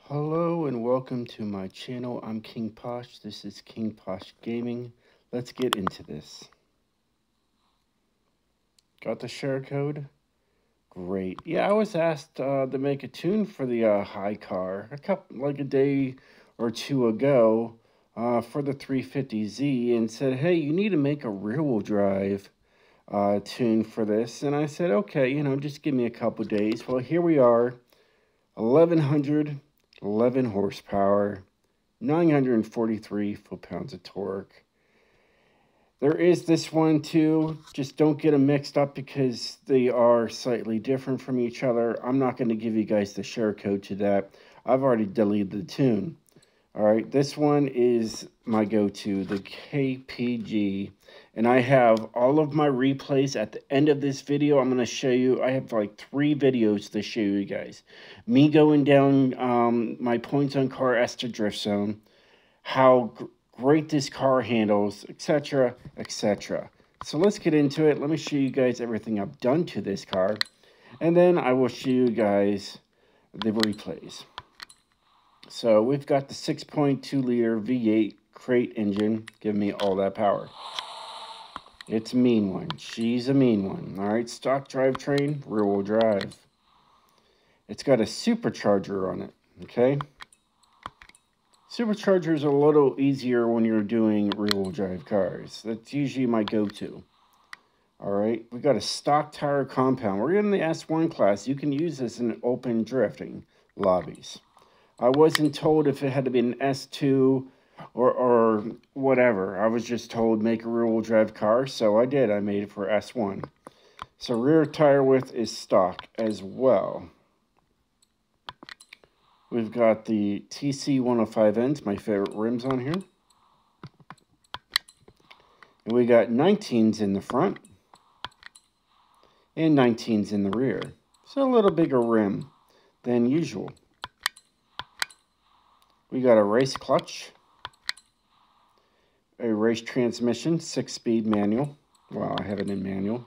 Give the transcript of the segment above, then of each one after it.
Hello and welcome to my channel. I'm King Posh. This is King Posh Gaming. Let's get into this. Got the share code? Great. Yeah, I was asked to make a tune for the high car like a day or two ago for the 350Z and said, hey, you need to make a rear-wheel drive tune for this. And I said, okay, just give me a couple days. Well, here we are, 1111 horsepower, 943 foot-pounds of torque. There is this one too, just don't get them mixed up because they are slightly different from each other. I'm not going to give you guys the share code to that. I've already deleted the tune. Alright, this one is my go-to, the KPG. And I have all of my replays at the end of this video. I'm going to show you, I have like 3 videos to show you guys. Me going down my points on car Esther Drift Zone, how great this car handles, etc., etc. So let's get into it. Let me show you guys everything I've done to this car. And then I will show you guys the replays. So we've got the 6.2 liter V8 crate engine giving me all that power. It's a mean one. She's a mean one. All right, stock drivetrain, rear-wheel drive. It's got a supercharger on it, okay? Superchargers are a little easier when you're doing rear-wheel drive cars. That's usually my go-to. All right, we got a stock tire compound. We're in the S1 class. You can use this in open drifting lobbies. I wasn't told if it had to be an S2 or whatever. I was just told make a rear-wheel drive car, so I did. I made it for S1. So rear tire width is stock as well. We've got the TC 105Ns, my favorite rims on here. And we got 19s in the front and 19s in the rear. So a little bigger rim than usual. We got a race clutch, a race transmission, 6-speed manual. Well, I have it in manual.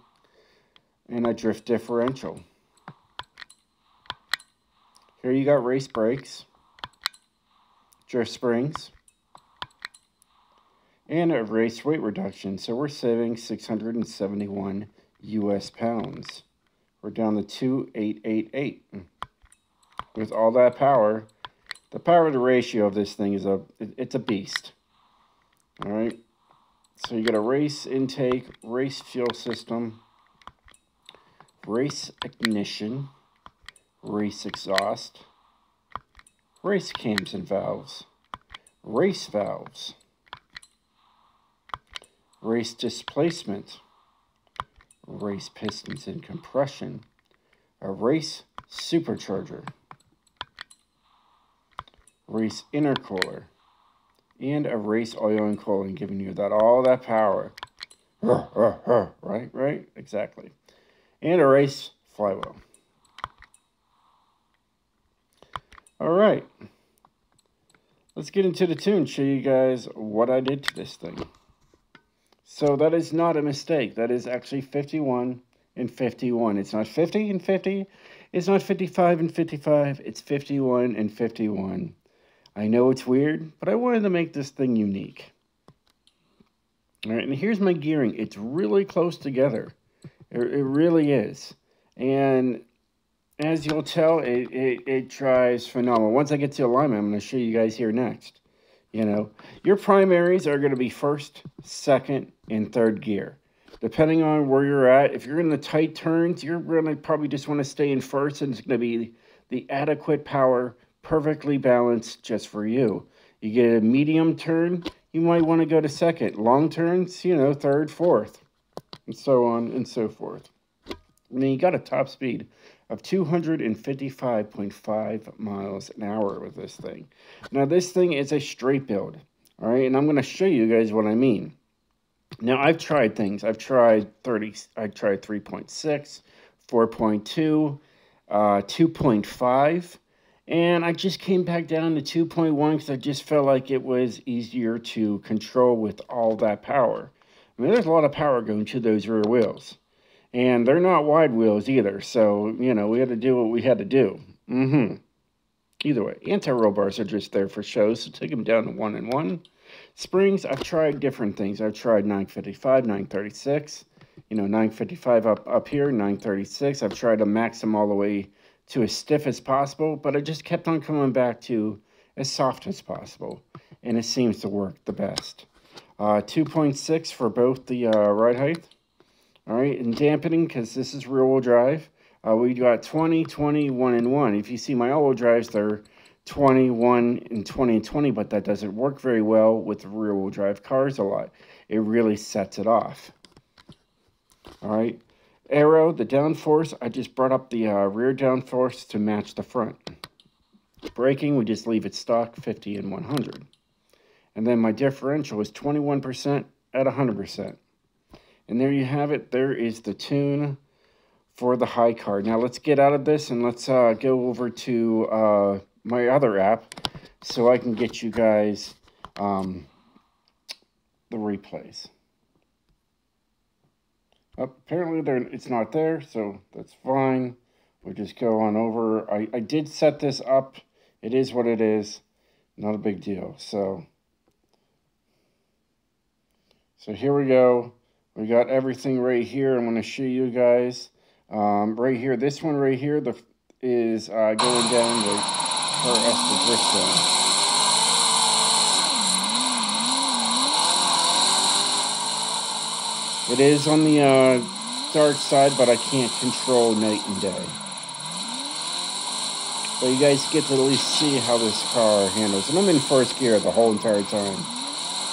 And a drift differential. Here you got race brakes, drift springs, and a race weight reduction. So we're saving 671 US pounds. We're down to 2888. With all that power, the power to ratio of this thing is it's a beast. All right. So you got a race intake, race fuel system, race ignition, race exhaust, race cams and valves, race valves, race displacement, race pistons and compression, a race supercharger, race intercooler, and a race oil and cooling, giving you all that power. Right, exactly. And a race flywheel. All right, let's get into the tune, show you guys what I did to this thing. So that is not a mistake. That is actually 51 and 51. It's not 50 and 50. It's not 55 and 55. It's 51 and 51. I know it's weird, but I wanted to make this thing unique. All right, and here's my gearing. It's really close together. It really is. And as you'll tell, it drives phenomenal. Once I get to alignment, I'm going to show you guys here next. You know, your primaries are going to be first, second, and third gear. Depending on where you're at, if you're in the tight turns, you're going to probably just want to stay in first, and it's going to be the adequate power, perfectly balanced just for you. You get a medium turn, you might want to go to second. Long turns, third, fourth, and so on and so forth. I mean, you got a top speed of 255.5 miles an hour with this thing. Now, this thing is a straight build, all right? And I'm going to show you guys what I mean. Now, I've tried things. I've tried 3.6, 4.2, 2.5, and I just came back down to 2.1 because I just felt like it was easier to control with all that power. I mean, there's a lot of power going to those rear wheels. And they're not wide wheels either, so, we had to do what we had to do. Either way, anti-roll bars are just there for show, so take them down to 1 and 1. Springs, I've tried different things. I've tried 955, 936. 955 up here, 936. I've tried to max them all the way to as stiff as possible, but I just kept on coming back to as soft as possible, and it seems to work the best. 2.6 for both the ride height. All right, and dampening, because this is rear-wheel drive. We got 20, 20, 1, and 1. If you see my all-wheel drives, they're 20, 1, and 20, and 20, but that doesn't work very well with rear-wheel drive cars a lot. It really sets it off. All right, aero, the downforce, I just brought up the rear downforce to match the front. Braking, we just leave it stock, 50 and 100. And then my differential is 21% at 100%. And there you have it. There is the tune for the high car. Now let's get out of this and let's go over to my other app so I can get you guys the replays. Apparently it's not there, so that's fine. We'll just go on over. I did set this up. It is what it is. Not a big deal. So here we go. We got everything right here. I'm going to show you guys right here. This one right here is going down the RWD drift zone. It is on the dark side, but I can't control night and day. But you guys get to at least see how this car handles. And I'm in first gear the whole entire time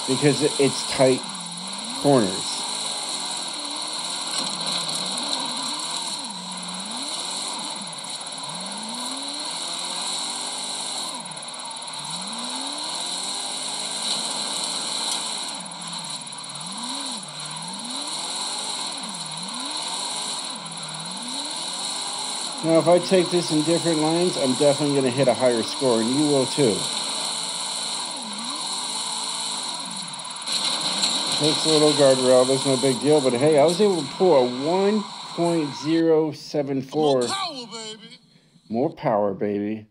because it's tight corners. Now, if I take this in different lanes, I'm definitely going to hit a higher score, and you will too. Takes a little guardrail, that's no big deal, but hey, I was able to pull a 1.074. More power, baby. More power, baby.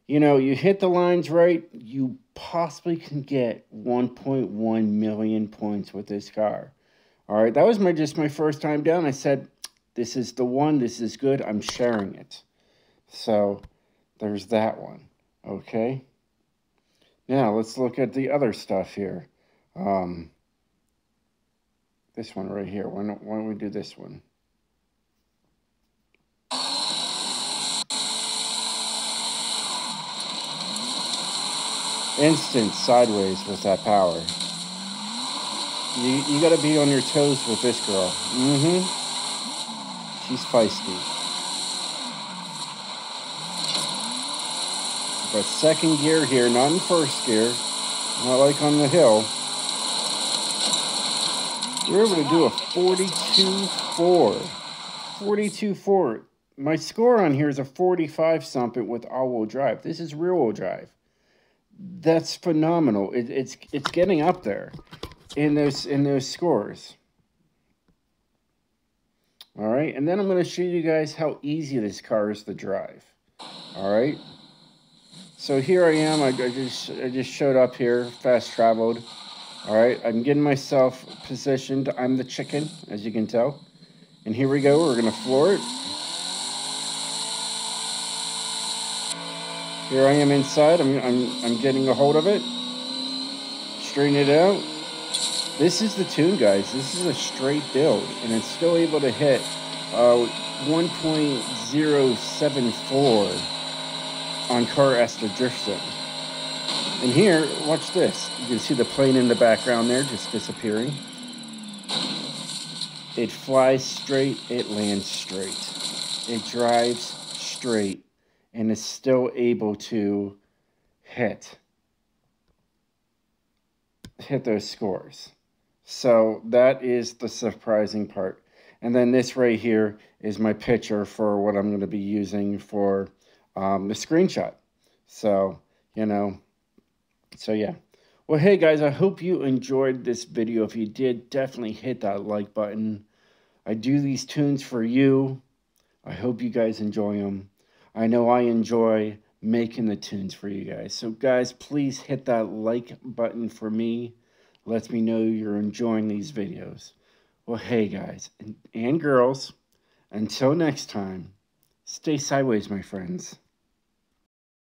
You hit the lines right, you possibly can get 1.1 million points with this car. All right, that was just my first time down. I said, this is the one, this is good, I'm sharing it. So, there's that one, okay? Now, let's look at the other stuff here. This one right here, why don't we do this one? Instant sideways with that power. You got to be on your toes with this girl. She's feisty. But second gear here, not in first gear. Not like on the hill. You're able to do a 42.4. 42.4. My score on here is a 45 something with all-wheel drive. This is rear-wheel drive. That's phenomenal. It's getting up there in those scores. All right, and then I'm going to show you guys how easy this car is to drive. All right, so here I am. I just showed up here, fast traveled. All right, I'm getting myself positioned. I'm the chicken, as you can tell. And here we go. We're going to floor it. Here I am inside. I'm getting a hold of it. Straighten it out. This is the tune, guys. This is a straight build, and it's still able to hit 1.074 on RWD drift zone. And here, watch this. You can see the plane in the background there just disappearing. It flies straight. It lands straight. It drives straight, and is still able to hit those scores. So that is the surprising part. And then this right here is my picture for what I'm going to be using for the screenshot. So, so yeah. Well, hey guys, I hope you enjoyed this video. If you did, definitely hit that like button. I do these tunes for you. I hope you guys enjoy them. I know I enjoy making the tunes for you guys. So guys, please hit that like button for me. Lets me know you're enjoying these videos. Well, hey guys and girls, until next time, stay sideways, my friends.